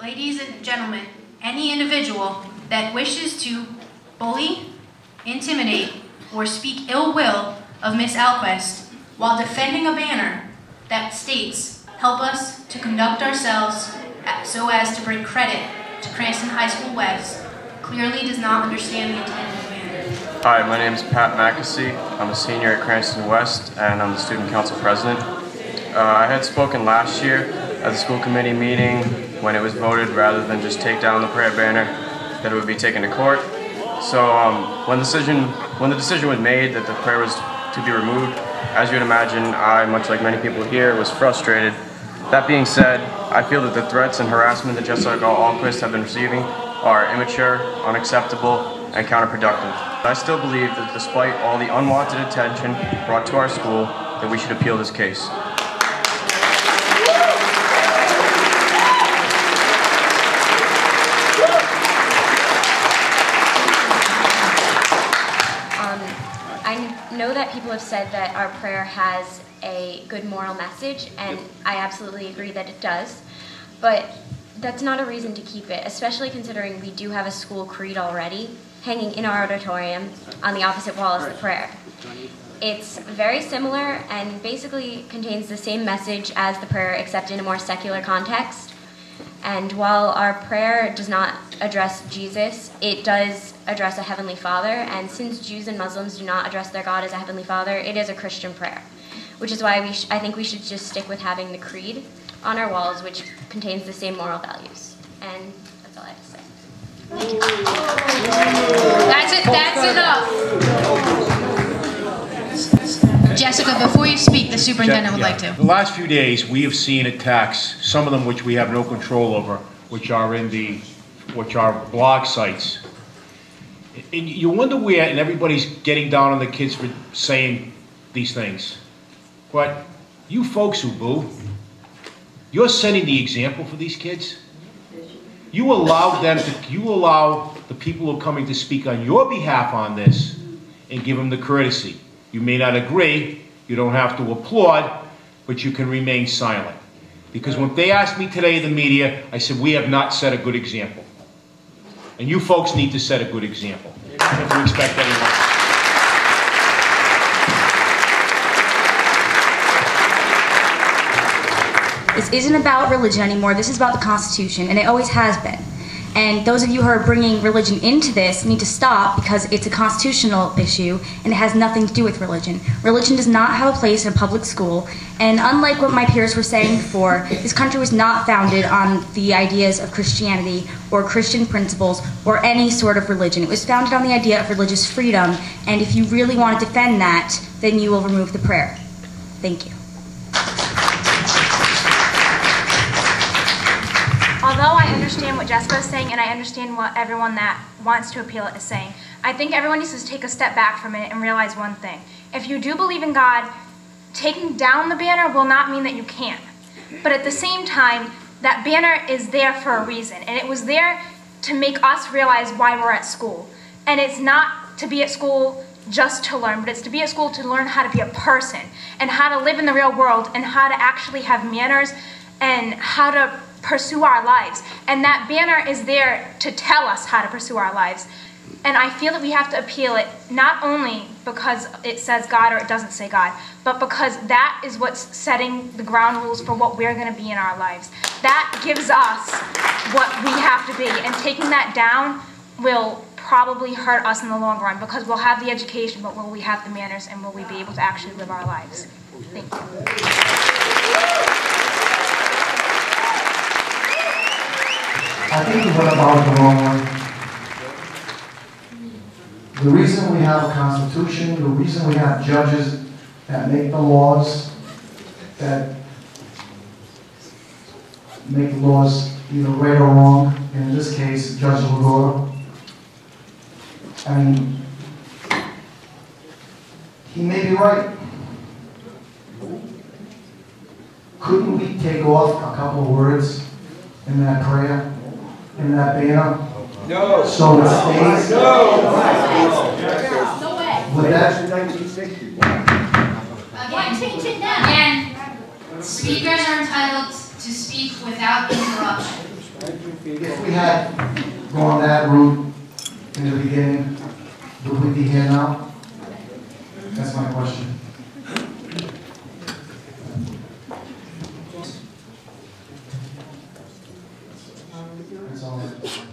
Ladies and gentlemen, any individual that wishes to bully, intimidate, or speak ill will of Ms. Ahlquist while defending a banner that states, "Help us to conduct ourselves so as to bring credit to Cranston High School West," clearly does not understand the intent of the banner. Hi, my name is Pat McAssey. I'm a senior at Cranston West, and I'm the student council president. I had spoken last year at the school committee meeting when it was voted, rather than just take down the prayer banner, that it would be taken to court. So when the decision was made that the prayer was to be removed, as you would imagine, I, much like many people here, was frustrated. That being said, I feel that the threats and harassment that Jessica Ahlquist have been receiving are immature, unacceptable, and counterproductive. I still believe that despite all the unwanted attention brought to our school, that we should appeal this case. I know that people have said that our prayer has a good moral message, and I absolutely agree that it does, but that's not a reason to keep it, especially considering we do have a school creed already hanging in our auditorium on the opposite wall as the prayer. It's very similar and basically contains the same message as the prayer, except in a more secular context. And while our prayer does not address Jesus, it does address a Heavenly Father, and since Jews and Muslims do not address their God as a Heavenly Father, it is a Christian prayer, which is why I think we should just stick with having the creed on our walls, which contains the same moral values. And that's all I have to say. That's enough. Jessica, before you speak, the superintendent would like to. The last few days, we have seen attacks, some of them which we have no control over, which are blog sites. And you wonder where, and everybody's getting down on the kids for saying these things. But you folks who boo, you're setting the example for these kids. You allow the people who are coming to speak on your behalf on this and give them the courtesy. You may not agree, you don't have to applaud, but you can remain silent. Because when they asked me today in the media, I said, we have not set a good example. And you folks need to set a good example if you expect anyone. This isn't about religion anymore. This is about the Constitution, and it always has been. And those of you who are bringing religion into this need to stop, because it's a constitutional issue and it has nothing to do with religion. Religion does not have a place in a public school, and unlike what my peers were saying before, this country was not founded on the ideas of Christianity or Christian principles or any sort of religion. It was founded on the idea of religious freedom, and if you really want to defend that, then you will remove the prayer. Thank you. Although I understand what Jessica is saying, and I understand what everyone that wants to appeal it is saying, I think everyone needs to take a step back for a minute and realize one thing. If you do believe in God, taking down the banner will not mean that you can. But at the same time, that banner is there for a reason, and it was there to make us realize why we're at school. And it's not to be at school just to learn, but it's to be at school to learn how to be a person, and how to live in the real world, and how to actually have manners, and how to pursue our lives. And that banner is there to tell us how to pursue our lives. And I feel that we have to appeal it, not only because it says God or it doesn't say God, but because that is what's setting the ground rules for what we're going to be in our lives. That gives us what we have to be, and taking that down will probably hurt us in the long run, because we'll have the education, but will we have the manners, and will we be able to actually live our lives? Thank you. I think we went about it the wrong way. The reason we have a constitution, the reason we have judges that make the laws, that make the laws either right or wrong, and in this case, Judge Lagora, I mean, he may be right. Couldn't we take off a couple of words in that prayer? In that banner? No. So it stays? No. Would that? Again, change it now. Again, speakers are entitled to speak without interruption. if we had gone that route in the beginning, would we be here now? That's my question. That's all.